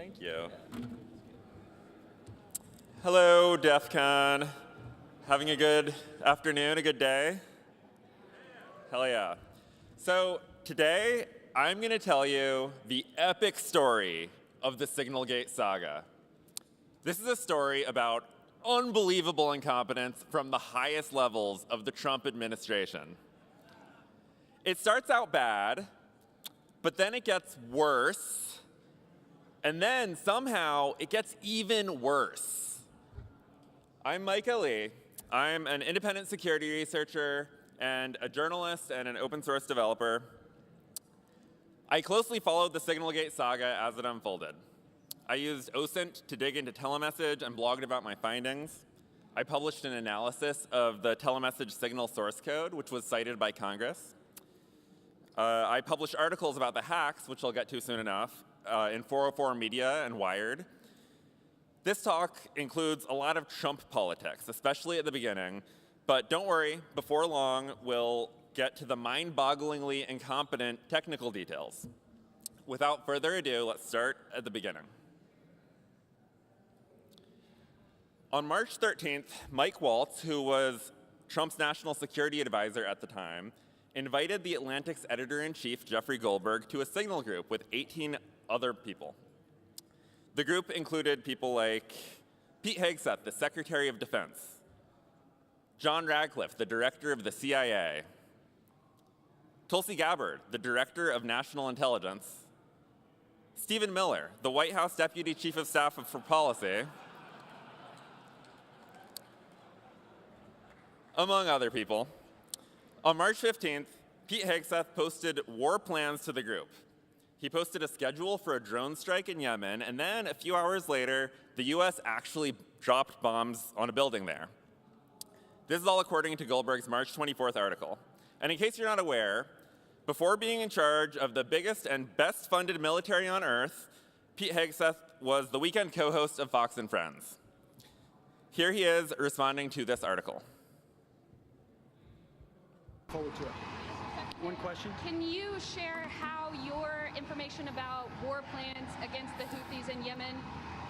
Thank you. Hello, DEFCON. Having a good afternoon, a good day? Hell yeah. So today, I'm going to tell you the epic story of the Signalgate Saga. This is a story about unbelievable incompetence from the highest levels of the Trump administration. It starts out bad, but then it gets worse, and then somehow it gets even worse. I'm Mike Lee. I'm an independent security researcher and a journalist and an open source developer. I closely followed the Signalgate Saga as it unfolded. I used OSINT to dig into TeleMessage and blogged about my findings. I published an analysis of the TeleMessage signal source code, which was cited by Congress. I published articles about the hacks, which I'll get to soon enough, in 404 Media and Wired. This talk includes a lot of Trump politics, especially at the beginning, but don't worry, before long, we'll get to the mind-bogglingly incompetent technical details. Without further ado, let's start at the beginning. On March 13th, Mike Waltz, who was Trump's national security advisor at the time, invited the Atlantic's editor-in-chief, Jeffrey Goldberg, to a signal group with 18 other people. The group included people like Pete Hegseth, the Secretary of Defense, John Radcliffe, the Director of the CIA, Tulsi Gabbard, the Director of National Intelligence, Stephen Miller, the White House Deputy Chief of Staff for Policy, among other people. On March 15th, Pete Hegseth posted war plans to the group. He posted a schedule for a drone strike in Yemen, and then a few hours later, the US actually dropped bombs on a building there. This is all according to Goldberg's March 24th article. And in case you're not aware, before being in charge of the biggest and best funded military on earth, Pete Hegseth was the weekend co-host of Fox and Friends. Here he is responding to this article. Forward to it. One question. Can you share how your information about war plans against the Houthis in Yemen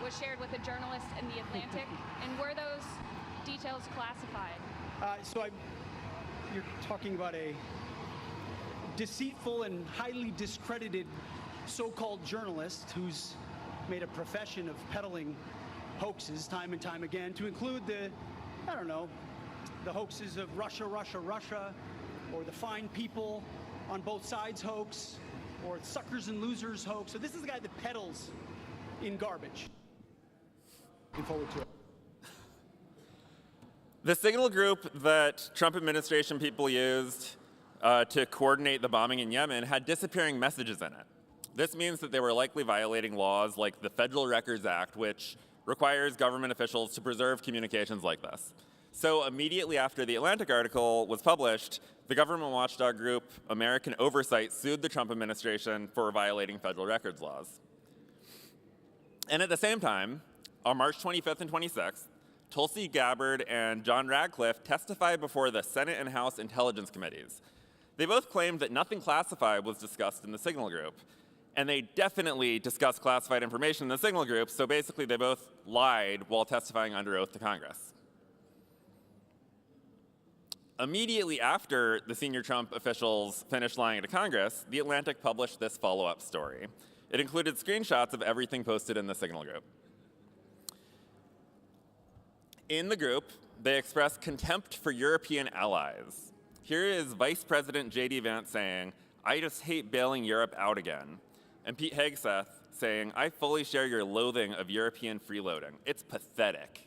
was shared with a journalist in The Atlantic? And were those details classified? You're talking about a deceitful and highly discredited so-called journalist who's made a profession of peddling hoaxes time and time again, to include the hoaxes of Russia, or the fine people on both sides hoax, or suckers and losers hoax. So this is the guy that peddles in garbage. Looking forward to it. The signal group that Trump administration people used to coordinate the bombing in Yemen had disappearing messages in it. This means that they were likely violating laws like the Federal Records Act, which requires government officials to preserve communications like this. So immediately after the Atlantic article was published, the government watchdog group American Oversight sued the Trump administration for violating federal records laws. And at the same time, on March 25th and 26th, Tulsi Gabbard and John Radcliffe testified before the Senate and House Intelligence Committees. They both claimed that nothing classified was discussed in the signal group, and they definitely discussed classified information in the signal group, so basically they both lied while testifying under oath to Congress. Immediately after the senior Trump officials finished lying to Congress, The Atlantic published this follow-up story. It included screenshots of everything posted in the signal group. In the group, they expressed contempt for European allies. Here is Vice President J.D. Vance saying, "I just hate bailing Europe out again." And Pete Hegseth saying, "I fully share your loathing of European freeloading. It's pathetic."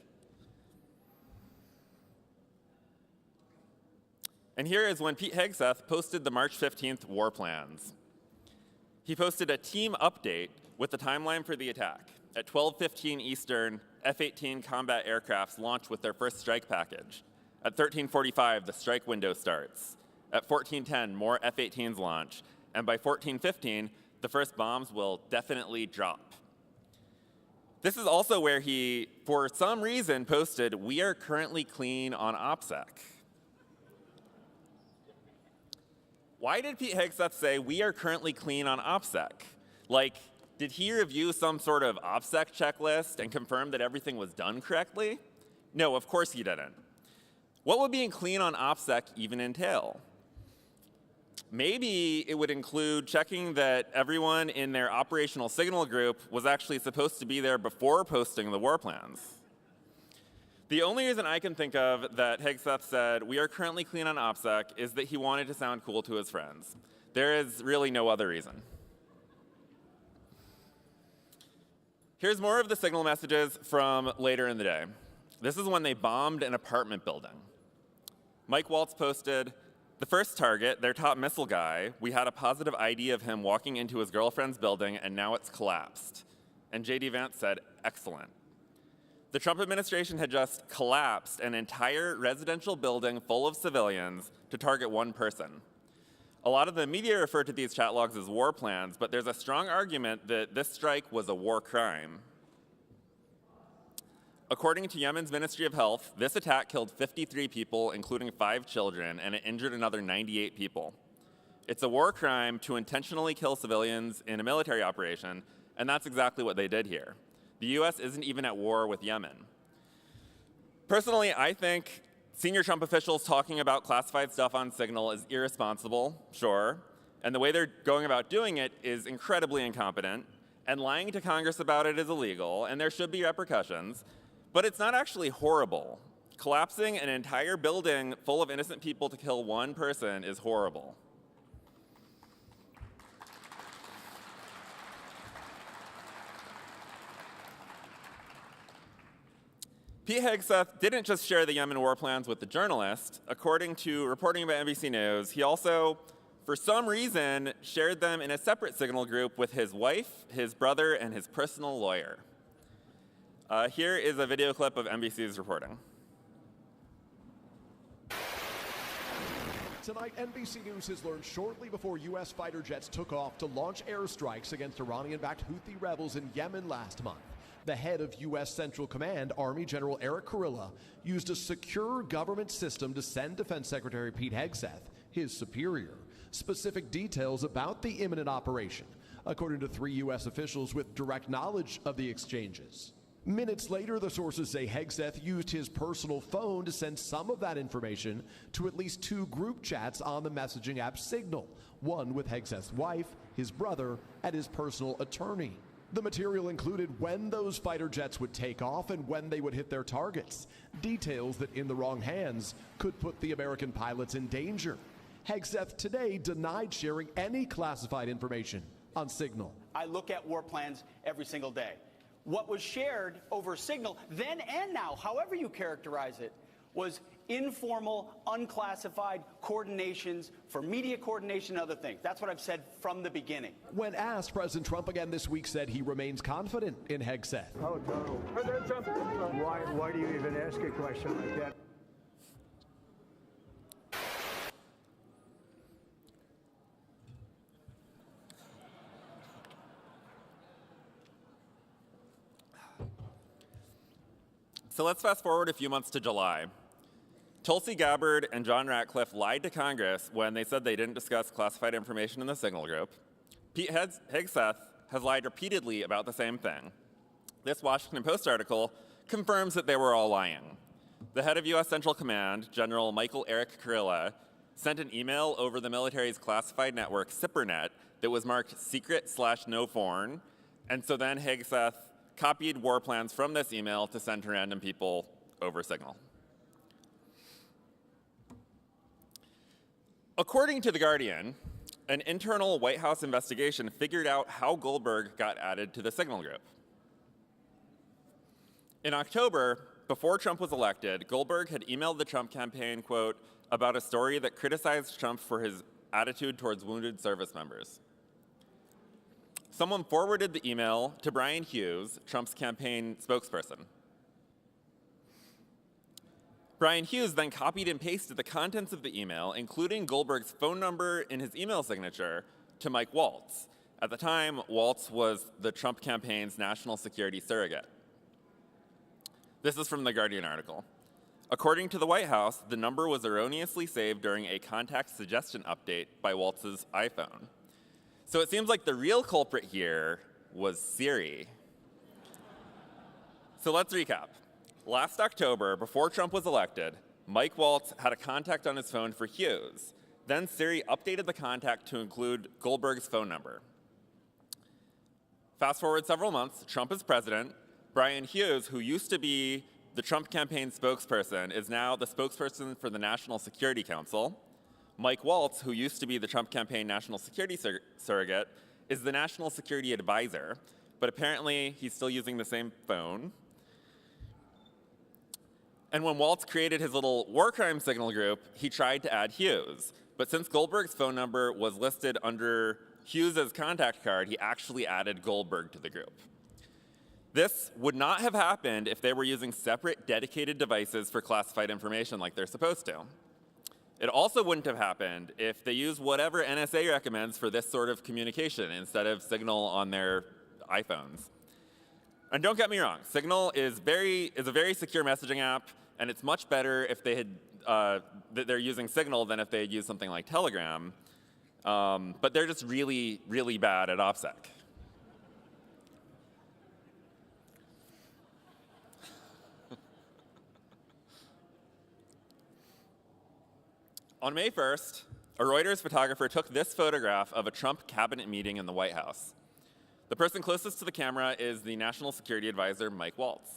And here is when Pete Hegseth posted the March 15th war plans. He posted a team update with the timeline for the attack. At 12:15 Eastern, F-18 combat aircrafts launch with their first strike package. At 13:45, the strike window starts. At 14:10, more F-18s launch. And by 14:15, the first bombs will definitely drop. This is also where he, for some reason, posted, "We are currently clean on OPSEC." Why did Pete Hegseth say, "We are currently clean on OPSEC"? Like, Did he review some sort of OPSEC checklist and confirm that everything was done correctly? No, of course he didn't. What would being clean on OPSEC even entail? Maybe it would include checking that everyone in their operational signal group was actually supposed to be there before posting the war plans. The only reason I can think of that Hegseth said, "We are currently clean on OPSEC," is that he wanted to sound cool to his friends. There is really no other reason. Here's more of the signal messages from later in the day. This is when they bombed an apartment building. Mike Waltz posted, "The first target, their top missile guy, we had a positive ID of him walking into his girlfriend's building, and now it's collapsed." And JD Vance said, "Excellent." The Trump administration had just collapsed an entire residential building full of civilians to target one person. A lot of the media refer to these chat logs as war plans, but there's a strong argument that this strike was a war crime. According to Yemen's Ministry of Health, this attack killed 53 people, including 5 children, and it injured another 98 people. It's a war crime to intentionally kill civilians in a military operation, and that's exactly what they did here. The US isn't even at war with Yemen. Personally, I think senior Trump officials talking about classified stuff on Signal is irresponsible, sure, and the way they're going about doing it is incredibly incompetent, and lying to Congress about it is illegal, and there should be repercussions, but it's not actually horrible. Collapsing an entire building full of innocent people to kill one person is horrible. Pete Hegseth didn't just share the Yemen war plans with the journalist. According to reporting by NBC News, he also, for some reason, shared them in a separate Signal group with his wife, his brother, and his personal lawyer. Here is a video clip of NBC's reporting. Tonight, NBC News has learned shortly before U.S. fighter jets took off to launch airstrikes against Iranian-backed Houthi rebels in Yemen last month. The head of U.S. Central Command, Army General Eric Kurilla, used a secure government system to send Defense Secretary Pete Hegseth, his superior, specific details about the imminent operation, according to 3 U.S. officials with direct knowledge of the exchanges. Minutes later, the sources say Hegseth used his personal phone to send some of that information to at least 2 group chats on the messaging app Signal, one with Hegseth's wife, his brother, and his personal attorney. The material included when those fighter jets would take off and when they would hit their targets, details that in the wrong hands could put the American pilots in danger. Hegseth today denied sharing any classified information on Signal. I look at war plans every single day. What was shared over Signal, then and now, however you characterize it, was informal, unclassified coordinations for media coordination and other things. That's what I've said from the beginning. When asked, President Trump again this week said he remains confident in Hegseth. Oh, no. President Trump, why do you even ask a question like that? So let's fast forward a few months to July. Tulsi Gabbard and John Ratcliffe lied to Congress when they said they didn't discuss classified information in the Signal group. Pete Hegseth has lied repeatedly about the same thing. This Washington Post article confirms that they were all lying. The head of U.S. Central Command, General Michael Eric Kurilla, sent an email over the military's classified network, SIPRNet, that was marked secret/no foreign, and so then Hegseth copied war plans from this email to send to random people over Signal. According to The Guardian, an internal White House investigation figured out how Goldberg got added to the Signal group. In October, before Trump was elected, Goldberg had emailed the Trump campaign, quote, about a story that criticized Trump for his attitude towards wounded service members. Someone forwarded the email to Brian Hughes, Trump's campaign spokesperson. Brian Hughes then copied and pasted the contents of the email, including Goldberg's phone number in his email signature, to Mike Waltz. At the time, Waltz was the Trump campaign's national security surrogate. This is from the Guardian article. According to the White House, the number was erroneously saved during a contact suggestion update by Waltz's iPhone. So it seems like the real culprit here was Siri. So let's recap. Last October, before Trump was elected, Mike Waltz had a contact on his phone for Hughes. Then Siri updated the contact to include Goldberg's phone number. Fast forward several months, Trump is president. Brian Hughes, who used to be the Trump campaign spokesperson, is now the spokesperson for the National Security Council. Mike Waltz, who used to be the Trump campaign national security surrogate, is the national security advisor, but apparently he's still using the same phone. And when Waltz created his little war crime signal group, he tried to add Hughes. But since Goldberg's phone number was listed under Hughes' contact card, he actually added Goldberg to the group. This would not have happened if they were using separate dedicated devices for classified information like they're supposed to. It also wouldn't have happened if they used whatever NSA recommends for this sort of communication instead of Signal on their iPhones. And don't get me wrong, Signal is a very secure messaging app, and it's much better if they had that they're using Signal than if they had used something like Telegram. But they're just really, really bad at OPSEC. On May 1st, a Reuters photographer took this photograph of a Trump cabinet meeting in the White House. The person closest to the camera is the National Security Advisor, Mike Waltz.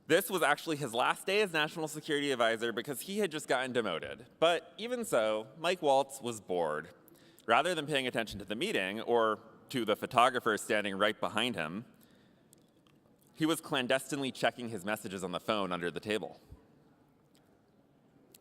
This was actually his last day as National Security Advisor because he had just gotten demoted. But even so, Mike Waltz was bored. Rather than paying attention to the meeting or to the photographer standing right behind him, he was clandestinely checking his messages on the phone under the table.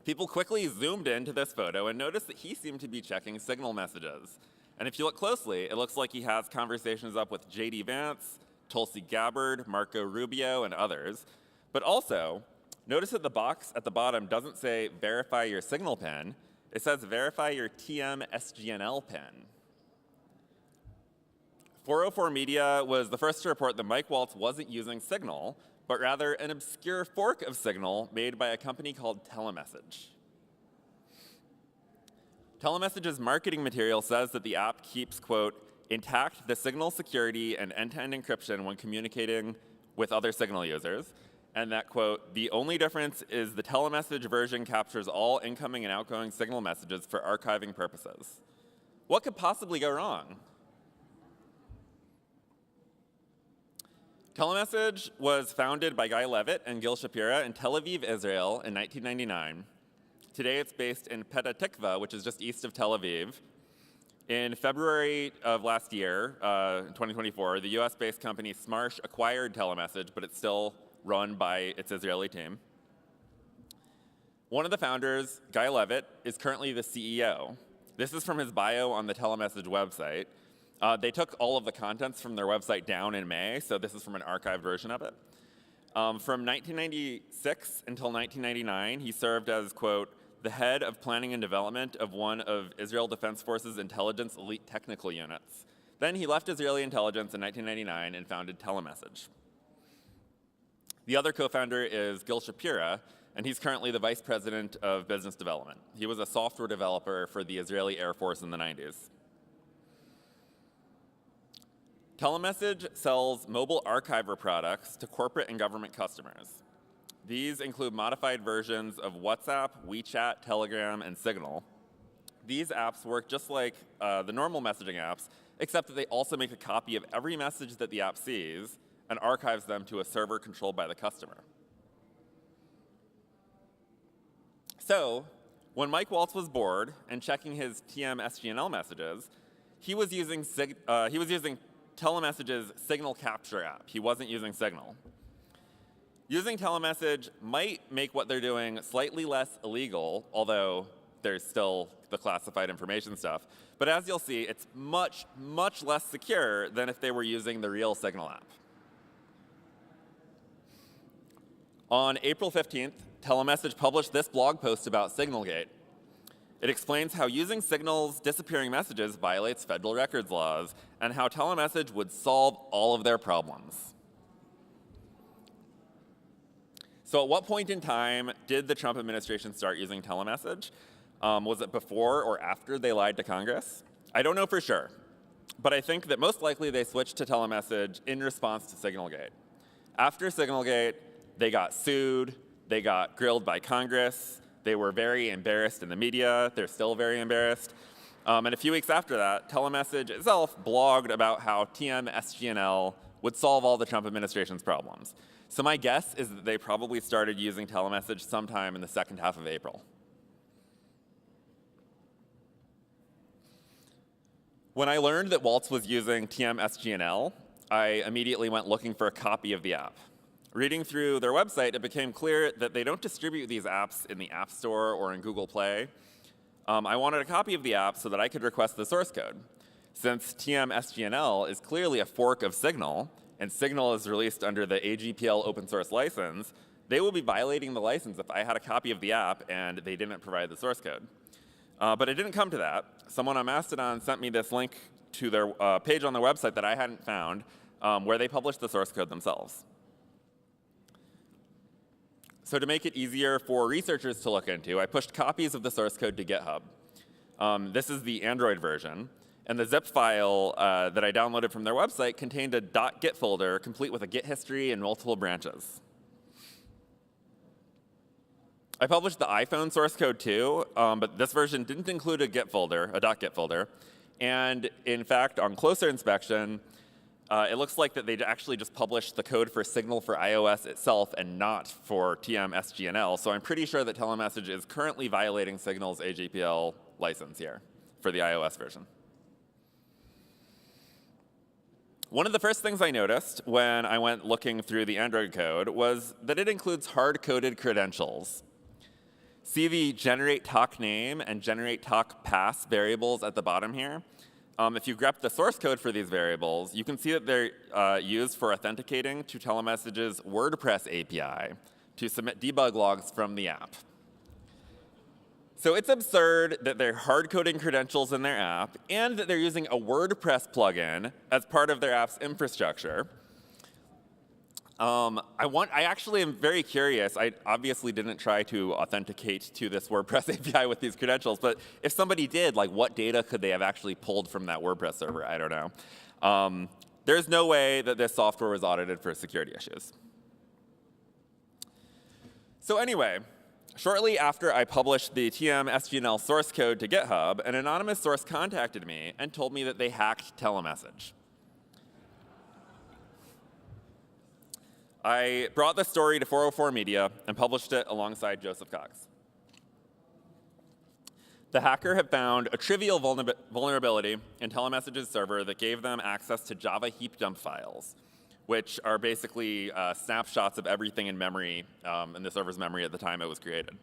People quickly zoomed into this photo and noticed that he seemed to be checking Signal messages. And if you look closely, it looks like he has conversations up with J.D. Vance, Tulsi Gabbard, Marco Rubio, and others. But also, notice that the box at the bottom doesn't say verify your Signal PIN. It says verify your TM SGNL PIN. 404 Media was the first to report that Mike Waltz wasn't using Signal, but rather an obscure fork of Signal made by a company called TeleMessage. TeleMessage's marketing material says that the app keeps, quote, intact the Signal security and end-to-end encryption when communicating with other Signal users, and that, quote, the only difference is the TeleMessage version captures all incoming and outgoing Signal messages for archiving purposes. What could possibly go wrong? TeleMessage was founded by Guy Levitt and Gil Shapira in Tel Aviv, Israel in 1999. Today it's based in Petah Tikva, which is just east of Tel Aviv. In February of last year, 2024, the US-based company Smarsh acquired TeleMessage, but it's still run by its Israeli team. One of the founders, Guy Levitt, is currently the CEO. This is from his bio on the TeleMessage website. They took all of the contents from their website down in May, so this is from an archived version of it. From 1996 until 1999, he served as, quote, the head of planning and development of one of Israel Defense Forces intelligence elite technical units. Then he left Israeli intelligence in 1999 and founded TeleMessage. The other co-founder is Gil Shapira, and he's currently the vice president of business development. He was a software developer for the Israeli Air Force in the 90s. TeleMessage sells mobile archiver products to corporate and government customers. These include modified versions of WhatsApp, WeChat, Telegram, and Signal. These apps work just like the normal messaging apps, except that they also make a copy of every message that the app sees and archives them to a server controlled by the customer. So, when Mike Waltz was bored and checking his TM SGNL messages, he was using TeleMessage's Signal Capture app. He wasn't using Signal. Using TeleMessage might make what they're doing slightly less illegal, although there's still the classified information stuff. But as you'll see, it's much, much less secure than if they were using the real Signal app. On April 15th, TeleMessage published this blog post about Signalgate. It explains how using Signal's disappearing messages violates federal records laws and how TeleMessage would solve all of their problems. So at what point in time did the Trump administration start using TeleMessage? Was it before or after they lied to Congress? I don't know for sure. But I think that most likely they switched to telemessage in response to Signalgate. After Signalgate, they got sued, they got grilled by Congress, they were very embarrassed in the media, they're still very embarrassed. And a few weeks after that, TeleMessage itself blogged about how TM SGNL would solve all the Trump administration's problems. So my guess is that they probably started using TeleMessage sometime in the second half of April. When I learned that Waltz was using TM SGNL, I immediately went looking for a copy of the app. Reading through their website, it became clear that they don't distribute these apps in the App Store or in Google Play. I wanted a copy of the app so that I could request the source code. Since TM SGNL is clearly a fork of Signal, and Signal is released under the AGPL open source license, they will be violating the license if I had a copy of the app and they didn't provide the source code. But it didn't come to that. Someone on Mastodon sent me this link to their page on their website that I hadn't found, where they published the source code themselves. So to make it easier for researchers to look into, I pushed copies of the source code to GitHub. This is the Android version, and the zip file that I downloaded from their website contained a .git folder complete with a Git history and multiple branches. I published the iPhone source code too, but this version didn't include a .git folder, and in fact, on closer inspection, it looks like that they actually just published the code for Signal for iOS itself and not for TM SGNL, so I'm pretty sure that TeleMessage is currently violating Signal's AGPL license here for the iOS version. One of the first things I noticed when I went looking through the Android code was that it includes hard-coded credentials. See the generate talk name and generate talk pass variables at the bottom here? If you grep the source code for these variables, you can see that they're used for authenticating to TeleMessage's WordPress API to submit debug logs from the app. So it's absurd that they're hard-coding credentials in their app and that they're using a WordPress plugin as part of their app's infrastructure. I actually am very curious. I obviously didn't try to authenticate to this WordPress API with these credentials, but if somebody did, like, what data could they have actually pulled from that WordPress server? I don't know. There's no way that this software was audited for security issues. So anyway, shortly after I published the TM SGNL source code to GitHub, an anonymous source contacted me and told me that they hacked TeleMessage. I brought the story to 404 Media and published it alongside Joseph Cox. The hacker had found a trivial vulnerability in TeleMessage's server that gave them access to Java heap dump files, which are basically snapshots of everything in memory, in the server's memory at the time it was created.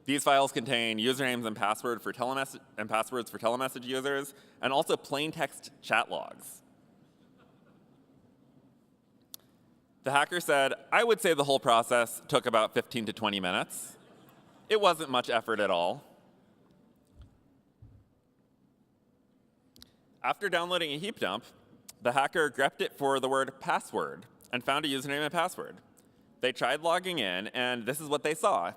These files contain usernames and passwords for TeleMessage users, and also plaintext chat logs. The hacker said, I would say the whole process took about 15 to 20 minutes. It wasn't much effort at all. After downloading a heap dump, the hacker grepped it for the word password and found a username and password. They tried logging in, and this is what they saw.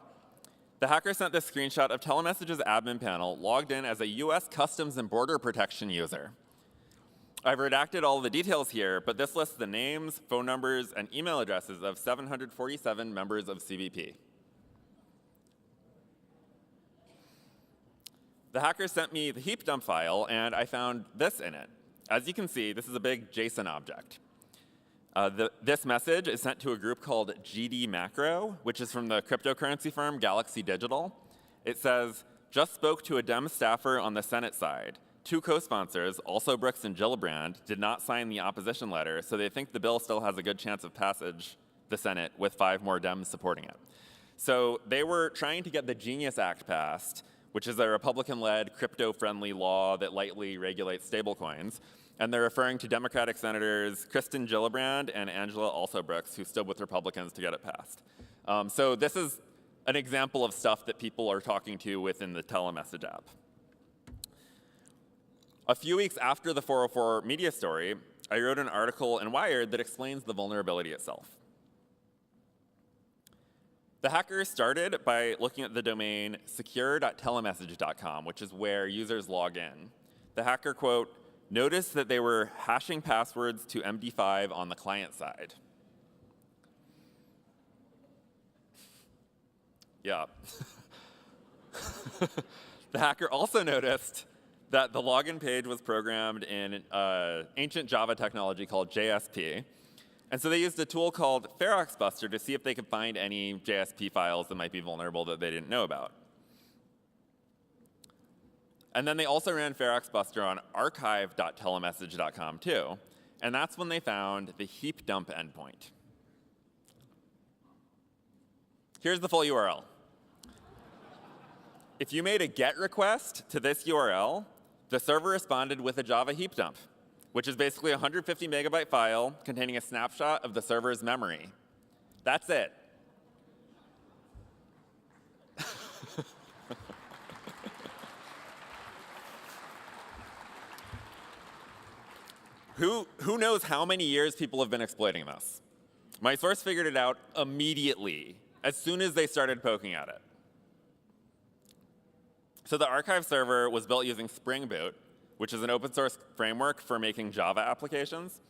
The hacker sent this screenshot of TeleMessage's admin panel logged in as a US Customs and Border Protection user. I've redacted all the details here, but this lists the names, phone numbers, and email addresses of 747 members of CBP. The hacker sent me the heap dump file, and I found this in it. As you can see, this is a big JSON object. This message is sent to a group called GD Macro, which is from the cryptocurrency firm Galaxy Digital. It says, just spoke to a Dem staffer on the Senate side. 2 co-sponsors, also Brooks and Gillibrand, did not sign the opposition letter, so they think the bill still has a good chance of passage the Senate with 5 more Dems supporting it. So they were trying to get the Genius Act passed, which is a Republican-led crypto-friendly law that lightly regulates stablecoins, and they're referring to Democratic Senators Kristen Gillibrand and Angela Alsobrooks, who stood with Republicans to get it passed. So this is an example of stuff that people are talking to within the TeleMessage app. A few weeks after the 404 Media story, I wrote an article in Wired that explains the vulnerability itself. The hackers started by looking at the domain secure.telemessage.com, which is where users log in. The hacker, quote, noticed that they were hashing passwords to MD5 on the client side. Yeah. The hacker also noticed that the login page was programmed in ancient Java technology called JSP. And so they used a tool called Buster to see if they could find any JSP files that might be vulnerable that they didn't know about. And then they also ran Buster on archive.telemessage.com too. And that's when they found the heap dump endpoint. Here's the full URL. If you made a GET request to this URL, the server responded with a Java heap dump, which is basically a 150 megabyte file containing a snapshot of the server's memory. That's it. Who knows how many years people have been exploiting this? My source figured it out immediately, as soon as they started poking at it. So the archive server was built using Spring Boot, which is an open source framework for making Java applications.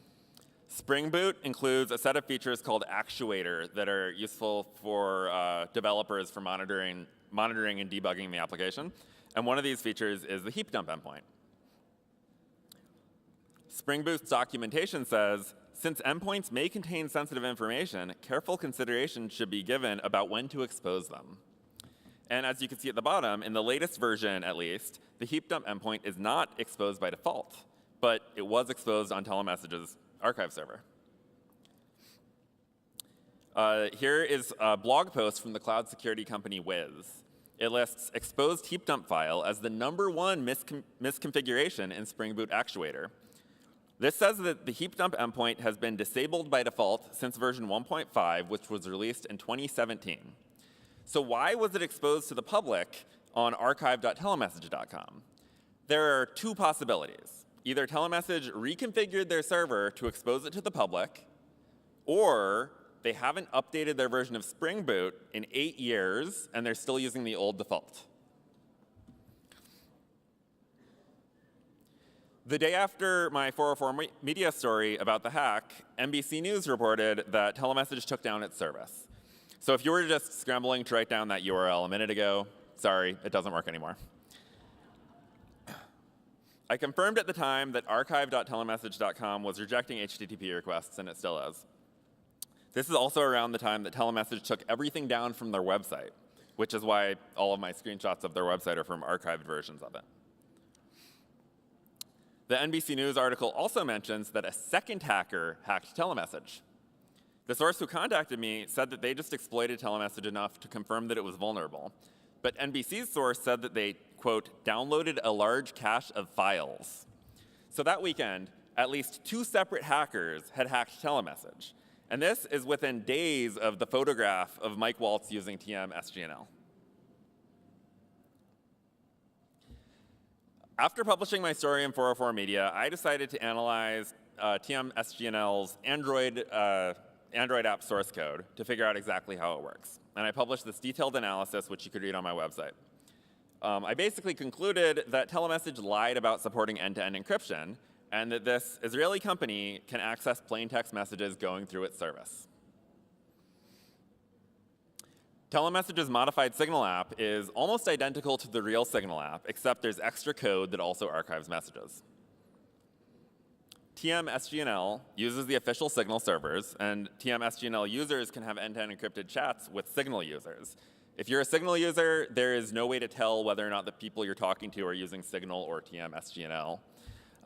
Spring Boot includes a set of features called Actuator that are useful for developers for monitoring and debugging the application. And one of these features is the heap dump endpoint. Spring Boot's documentation says, since endpoints may contain sensitive information, careful consideration should be given about when to expose them. And as you can see at the bottom, in the latest version at least, the heap dump endpoint is not exposed by default, but it was exposed on TeleMessage's archive server. Here is a blog post from the cloud security company Wiz. It lists exposed heap dump file as the #1 misconfiguration in Spring Boot Actuator. This says that the heap dump endpoint has been disabled by default since version 1.5, which was released in 2017. So why was it exposed to the public on archive.telemessage.com? There are two possibilities. Either TeleMessage reconfigured their server to expose it to the public, or they haven't updated their version of Spring Boot in 8 years, and they're still using the old default. The day after my 404 media story about the hack, NBC News reported that TeleMessage took down its service. So if you were just scrambling to write down that URL a minute ago, sorry, it doesn't work anymore. I confirmed at the time that archive.telemessage.com was rejecting HTTP requests, and it still is. This is also around the time that TeleMessage took everything down from their website, which is why all of my screenshots of their website are from archived versions of it. The NBC News article also mentions that a second hacker hacked TeleMessage. The source who contacted me said that they just exploited TeleMessage enough to confirm that it was vulnerable. But NBC's source said that they, quote, downloaded a large cache of files. So that weekend, at least 2 separate hackers had hacked TeleMessage. And this is within days of the photograph of Mike Waltz using TM SGNL. After publishing my story in 404 Media, I decided to analyze TM SGNL's Android app source code to figure out exactly how it works. And I published this detailed analysis, which you could read on my website. I basically concluded that TeleMessage lied about supporting end-to-end encryption, and that this Israeli company can access plaintext messages going through its service. TeleMessage's modified Signal app is almost identical to the real Signal app, except there's extra code that also archives messages. TM SGNL uses the official Signal servers, and TM SGNL users can have end-to-end encrypted chats with Signal users. If you're a Signal user, there is no way to tell whether or not the people you're talking to are using Signal or TM SGNL.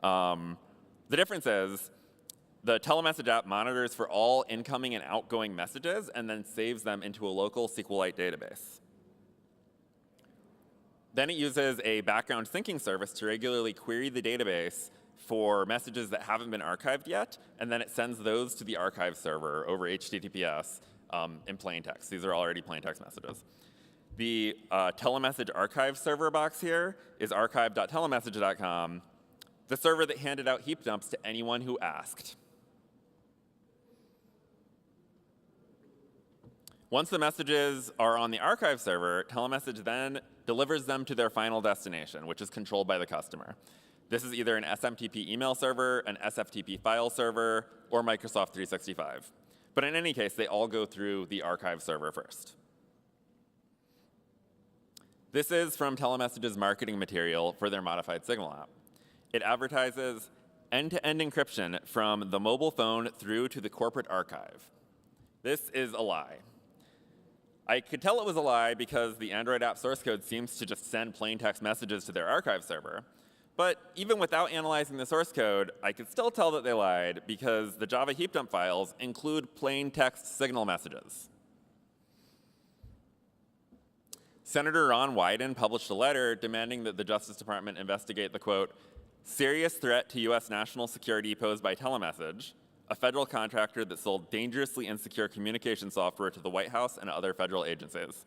The difference is the TeleMessage app monitors for all incoming and outgoing messages and then saves them into a local SQLite database. Then it uses a background syncing service to regularly query the database for messages that haven't been archived yet, and then it sends those to the archive server over HTTPS in plaintext. These are already plaintext messages. The TeleMessage archive server box here is archive.telemessage.com, the server that handed out heap dumps to anyone who asked. Once the messages are on the archive server, TeleMessage then delivers them to their final destination, which is controlled by the customer. This is either an SMTP email server, an SFTP file server, or Microsoft 365. But in any case, they all go through the archive server first. This is from TeleMessage's marketing material for their modified Signal app. It advertises end-to-end encryption from the mobile phone through to the corporate archive. This is a lie. I could tell it was a lie because the Android app source code seems to just send plain text messages to their archive server. But even without analyzing the source code, I could still tell that they lied because the Java heap dump files include plain text signal messages. Senator Ron Wyden published a letter demanding that the Justice Department investigate the, quote, serious threat to US national security posed by TeleMessage, a federal contractor that sold dangerously insecure communication software to the White House and other federal agencies.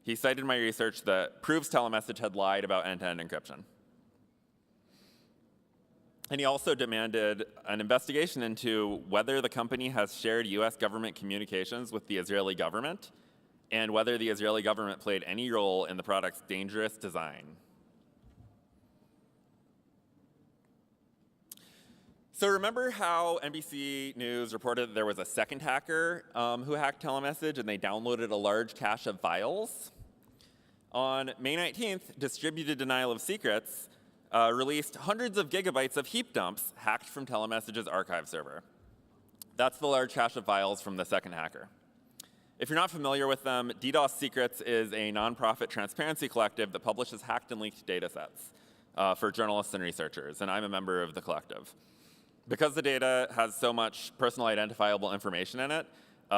He cited my research that proves TeleMessage had lied about end-to-end encryption. And he also demanded an investigation into whether the company has shared US government communications with the Israeli government and whether the Israeli government played any role in the product's dangerous design. So remember how NBC News reported that there was a second hacker who hacked TeleMessage and they downloaded a large cache of files? On May 19th, Distributed Denial of Secrets released hundreds of gigabytes of heap dumps hacked from TeleMessage's archive server. That's the large cache of files from the second hacker. If you're not familiar with them, DDoS Secrets is a nonprofit transparency collective that publishes hacked and leaked data sets for journalists and researchers, and I'm a member of the collective. Because the data has so much personal identifiable information in it,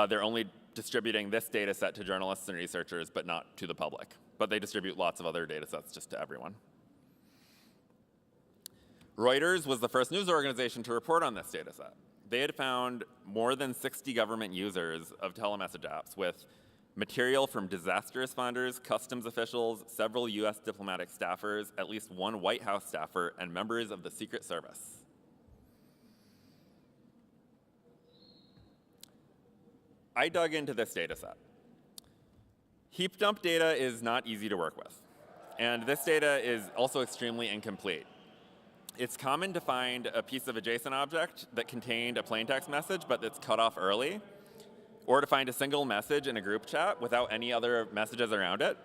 they're only distributing this data set to journalists and researchers, but not to the public. But they distribute lots of other data sets just to everyone. Reuters was the first news organization to report on this data set. They had found more than 60 government users of TeleMessage apps with material from disaster responders, customs officials, several US diplomatic staffers, at least one White House staffer, and members of the Secret Service. I dug into this data set. Heap dump data is not easy to work with, and this data is also extremely incomplete. It's common to find a piece of a JSON object that contained a plaintext message but that's cut off early, or to find a single message in a group chat without any other messages around it.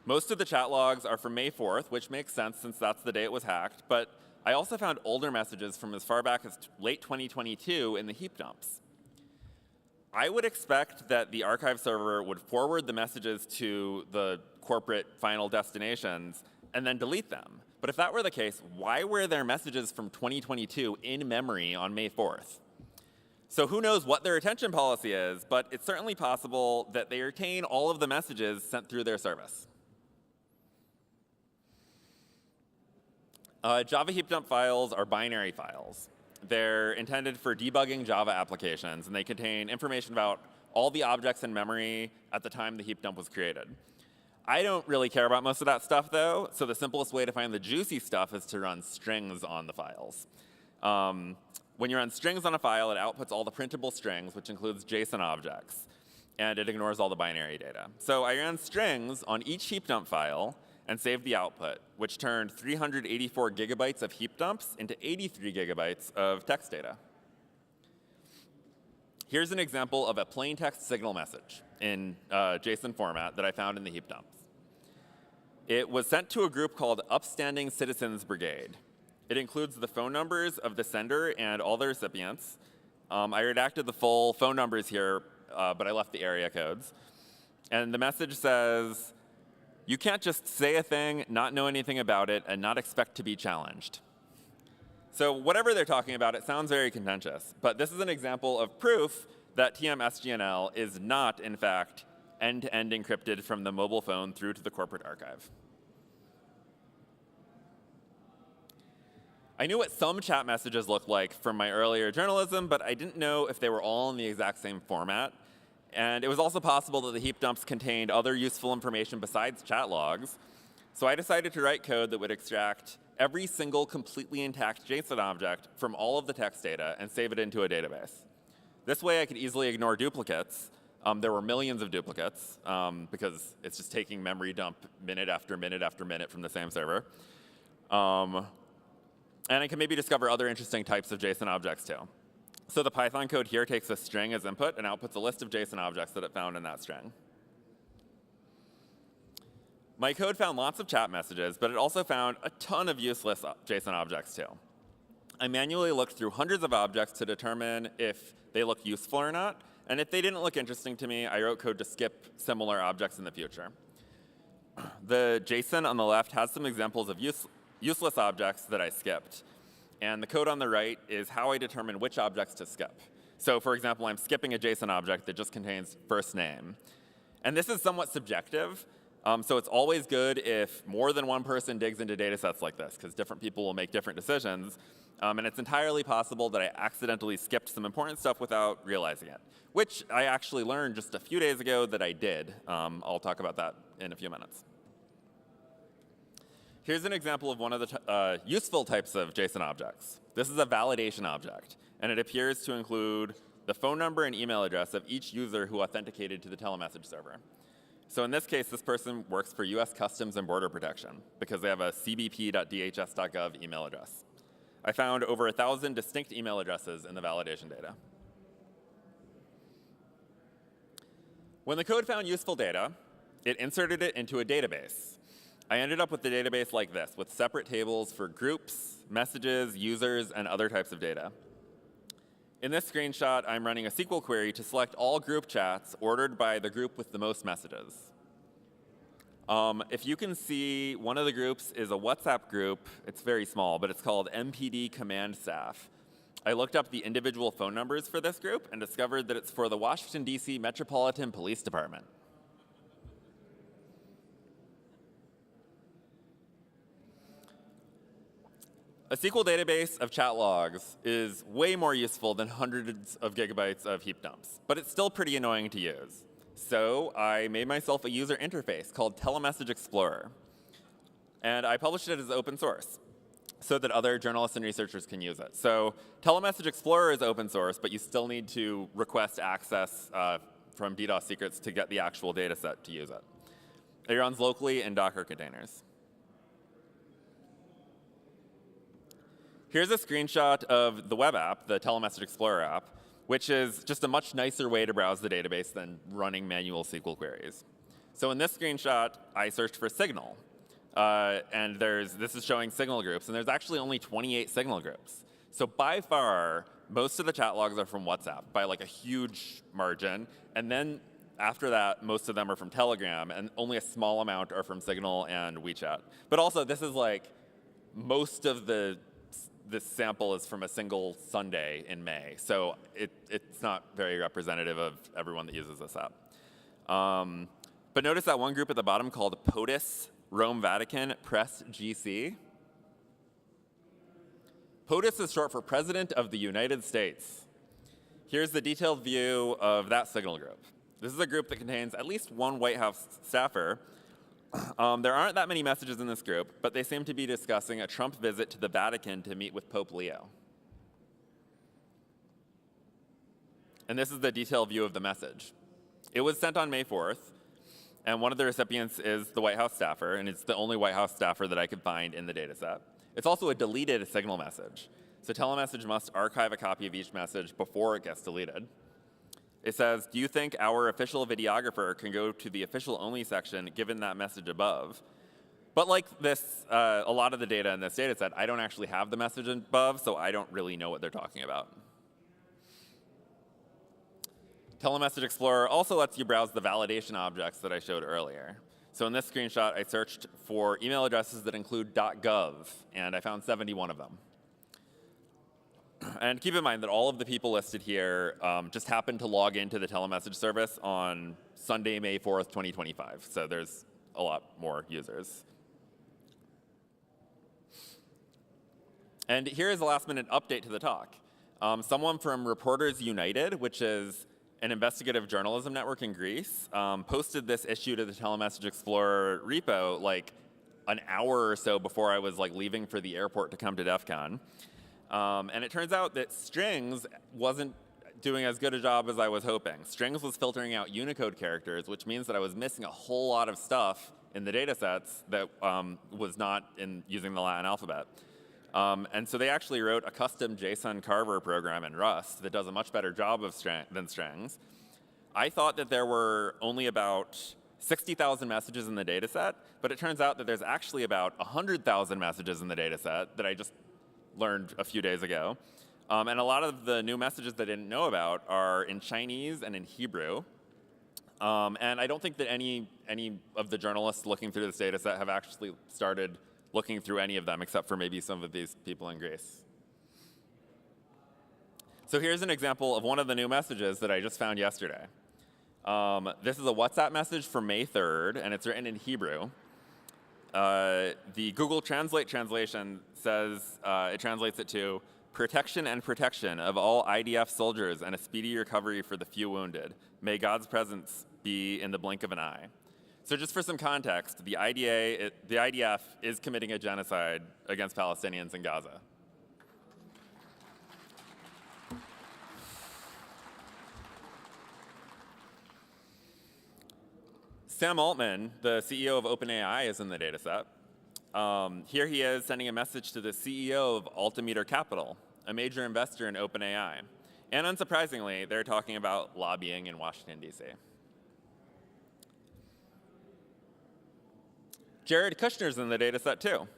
Most of the chat logs are from May 4th, which makes sense since that's the day it was hacked, but I also found older messages from as far back as late 2022 in the heap dumps. I would expect that the archive server would forward the messages to the corporate final destinations and then delete them. But if that were the case, why were there messages from 2022 in memory on May 4th? So who knows what their retention policy is, but it's certainly possible that they retain all of the messages sent through their service. Java heap dump files are binary files. They're intended for debugging Java applications, and they contain information about all the objects in memory at the time the heap dump was created. I don't really care about most of that stuff, though, so the simplest way to find the juicy stuff is to run strings on the files. When you run strings on a file, it outputs all the printable strings, which includes JSON objects, and it ignores all the binary data. So I ran strings on each heap dump file and saved the output, which turned 384 gigabytes of heap dumps into 83 gigabytes of text data. Here's an example of a plain text signal message in JSON format that I found in the heap dumps. It was sent to a group called Upstanding Citizens Brigade. It includes the phone numbers of the sender and all the recipients. I redacted the full phone numbers here, but I left the area codes. And the message says, you can't just say a thing, not know anything about it, and not expect to be challenged. So whatever they're talking about, it sounds very contentious. But this is an example of proof that TM SGNL is not, in fact, end-to-end encrypted from the mobile phone through to the corporate archive. I knew what some chat messages looked like from my earlier journalism, but I didn't know if they were all in the exact same format. And it was also possible that the heap dumps contained other useful information besides chat logs. So I decided to write code that would extract every single completely intact JSON object from all of the text data and save it into a database. This way I could easily ignore duplicates. There were millions of duplicates because it's just taking memory dump minute after minute after minute from the same server. And I can maybe discover other interesting types of JSON objects too. So the Python code here takes a string as input and outputs a list of JSON objects that it found in that string. My code found lots of chat messages, but it also found a ton of useless JSON objects too. I manually looked through hundreds of objects to determine if they look useful or not, and if they didn't look interesting to me, I wrote code to skip similar objects in the future. The JSON on the left has some examples of useless objects that I skipped, and the code on the right is how I determine which objects to skip. So for example, I'm skipping a JSON object that just contains first name. And this is somewhat subjective, so it's always good if more than one person digs into data sets like this, because different people will make different decisions. And it's entirely possible that I accidentally skipped some important stuff without realizing it, which I actually learned just a few days ago that I did. I'll talk about that in a few minutes. Here's an example of one of the useful types of JSON objects. This is a validation object, and it appears to include the phone number and email address of each user who authenticated to the telemessage server. So in this case, this person works for US Customs and Border Protection because they have a cbp.dhs.gov email address. I found over 1,000 distinct email addresses in the validation data. When the code found useful data, it inserted it into a database. I ended up with the database like this, with separate tables for groups, messages, users, and other types of data. In this screenshot, I'm running a SQL query to select all group chats ordered by the group with the most messages. If you can see, one of the groups is a WhatsApp group. It's very small, but it's called MPD Command Staff. I looked up the individual phone numbers for this group and discovered that it's for the Washington, D.C. Metropolitan Police Department. A SQL database of chat logs is way more useful than hundreds of gigabytes of heap dumps, but it's still pretty annoying to use. So I made myself a user interface called TeleMessage Explorer, and I published it as open source so that other journalists and researchers can use it. So TeleMessage Explorer is open source, but you still need to request access from DDoS secrets to get the actual data set to use it. It runs locally in Docker containers. Here's a screenshot of the web app, the TeleMessage Explorer app, which is just a much nicer way to browse the database than running manual SQL queries. So in this screenshot, I searched for Signal. And this is showing Signal groups, and there's actually only 28 Signal groups. So by far, most of the chat logs are from WhatsApp by like a huge margin. And then after that, most of them are from Telegram, and only a small amount are from Signal and WeChat. But also, this is like most of this sample is from a single Sunday in May, so it's not very representative of everyone that uses this app. But notice that one group at the bottom called POTUS, Rome Vatican, Press GC. POTUS is short for President of the United States. Here's the detailed view of that Signal group. This is a group that contains at least one White House staffer. There aren't that many messages in this group, but they seem to be discussing a Trump visit to the Vatican to meet with Pope Leo. And this is the detailed view of the message. It was sent on May 4th, and one of the recipients is the White House staffer, and it's the only White House staffer that I could find in the data set. It's also a deleted Signal message. So TeleMessage must archive a copy of each message before it gets deleted. It says, do you think our official videographer can go to the official only section given that message above? But like this, a lot of the data in this data set, I don't actually have the message above, so I don't really know what they're talking about. TeleMessage Explorer also lets you browse the validation objects that I showed earlier. So in this screenshot, I searched for email addresses that include .gov, and I found 71 of them. And keep in mind that all of the people listed here just happened to log into the telemessage service on Sunday, May 4th, 2025. So there's a lot more users. And here is a last-minute update to the talk. Someone from Reporters United, which is an investigative journalism network in Greece, posted this issue to the TeleMessage Explorer repo like an hour or so before I was like leaving for the airport to come to DEFCON. And it turns out that strings wasn't doing as good a job as I was hoping. Strings was filtering out Unicode characters, which means that I was missing a whole lot of stuff in the data sets that was not in using the Latin alphabet. And so they actually wrote a custom JSON carver program in Rust that does a much better job of than strings. I thought that there were only about 60,000 messages in the data set, but it turns out that there's actually about 100,000 messages in the data set that I just learned a few days ago. And a lot of the new messages that I didn't know about are in Chinese and in Hebrew. And I don't think that any of the journalists looking through this data set have actually started looking through any of them, except for maybe some of these people in Greece. So here's an example of one of the new messages that I just found yesterday. This is a WhatsApp message for May 3rd, and it's written in Hebrew. The Google Translate translation says, it translates it to, protection and protection of all IDF soldiers and a speedy recovery for the few wounded. May God's presence be in the blink of an eye. So just for some context, the IDF is committing a genocide against Palestinians in Gaza. Sam Altman, the CEO of OpenAI, is in the data set. Here he is sending a message to the CEO of Altimeter Capital, a major investor in OpenAI. And unsurprisingly, they're talking about lobbying in Washington, D.C. Jared Kushner's in the data set too.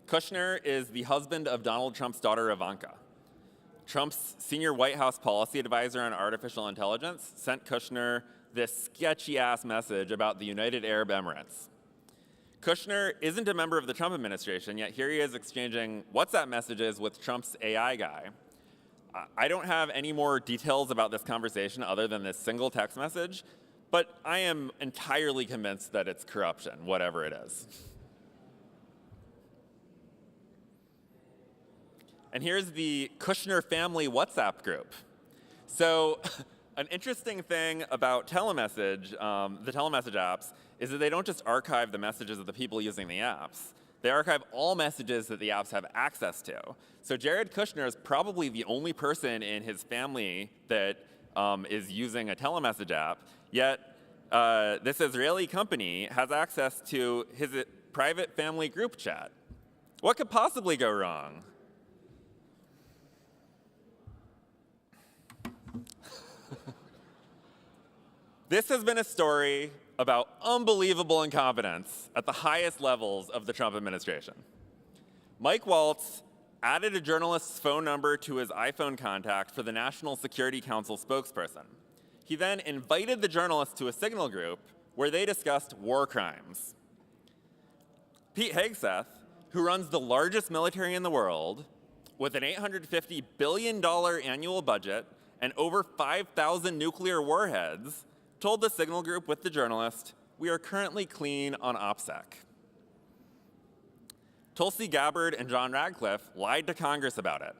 Kushner is the husband of Donald Trump's daughter, Ivanka. Trump's senior White House policy advisor on artificial intelligence sent Kushner this sketchy-ass message about the United Arab Emirates. Kushner isn't a member of the Trump administration, yet here he is exchanging WhatsApp messages with Trump's AI guy. I don't have any more details about this conversation other than this single text message, but I am entirely convinced that it's corruption, whatever it is. And here's the Kushner family WhatsApp group. So an interesting thing about TeleMessage, the TeleMessage apps, is that they don't just archive the messages of the people using the apps. They archive all messages that the apps have access to. So Jared Kushner is probably the only person in his family that is using a TeleMessage app, yet this Israeli company has access to his private family group chat. What could possibly go wrong? This has been a story about unbelievable incompetence at the highest levels of the Trump administration. Mike Waltz added a journalist's phone number to his iPhone contact for the National Security Council spokesperson. He then invited the journalist to a Signal group where they discussed war crimes. Pete Hegseth, who runs the largest military in the world, with an $850 billion annual budget and over 5,000 nuclear warheads, told the Signal group with the journalist, "We are currently clean on OPSEC." Tulsi Gabbard and John Radcliffe lied to Congress about it.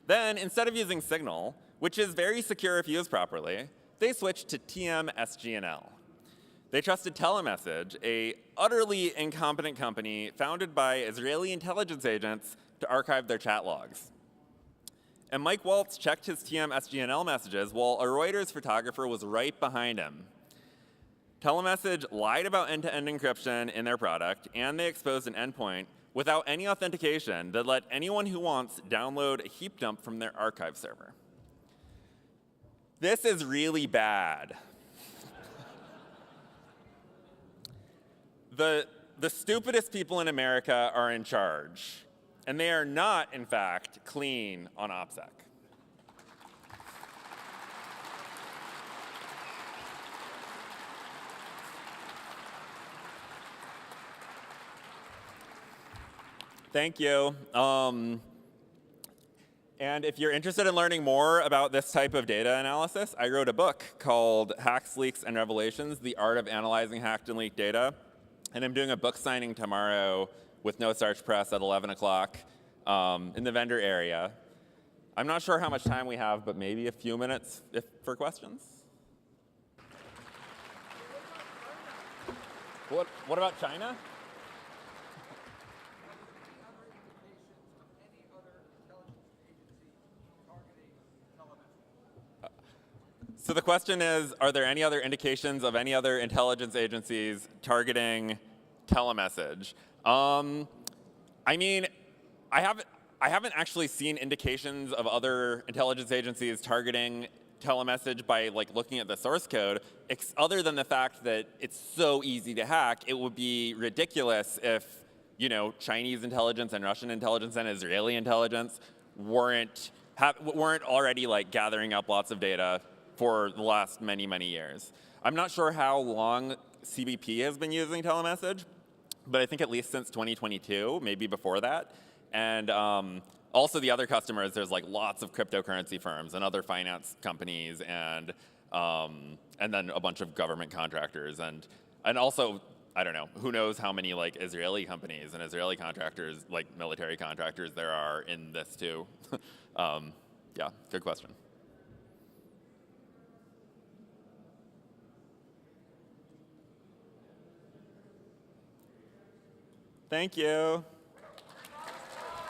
Then, instead of using Signal, which is very secure if used properly, they switched to TM SGNL. They trusted TeleMessage, a utterly incompetent company founded by Israeli intelligence agents to archive their chat logs. And Mike Waltz checked his TM SGNL messages while a Reuters photographer was right behind him. TeleMessage lied about end-to-end encryption in their product, and they exposed an endpoint without any authentication that let anyone who wants download a heap dump from their archive server. This is really bad. The stupidest people in America are in charge. And they are not, in fact, clean on OPSEC. Thank you. And if you're interested in learning more about this type of data analysis, I wrote a book called Hacks, Leaks, and Revelations, The Art of Analyzing Hacked and Leaked Data. And I'm doing a book signing tomorrow with No Starch Press at 11 o'clock in the vendor area. I'm not sure how much time we have, but maybe a few minutes for questions. What about China? So the question is, are there any other indications of any other intelligence agencies targeting TeleMessage? I mean, I haven't actually seen indications of other intelligence agencies targeting telemessage by like looking at the source code, other than the fact that it's so easy to hack. It would be ridiculous if, you know, Chinese intelligence and Russian intelligence and Israeli intelligence weren't already like gathering up lots of data for the last many, many years. I'm not sure how long CBP has been using telemessage, but I think at least since 2022, maybe before that. And also the other customers, there's like lots of cryptocurrency firms and other finance companies and then a bunch of government contractors and also, I don't know, who knows how many like Israeli companies and Israeli contractors, like military contractors there are in this too. Yeah, good question. Thank you.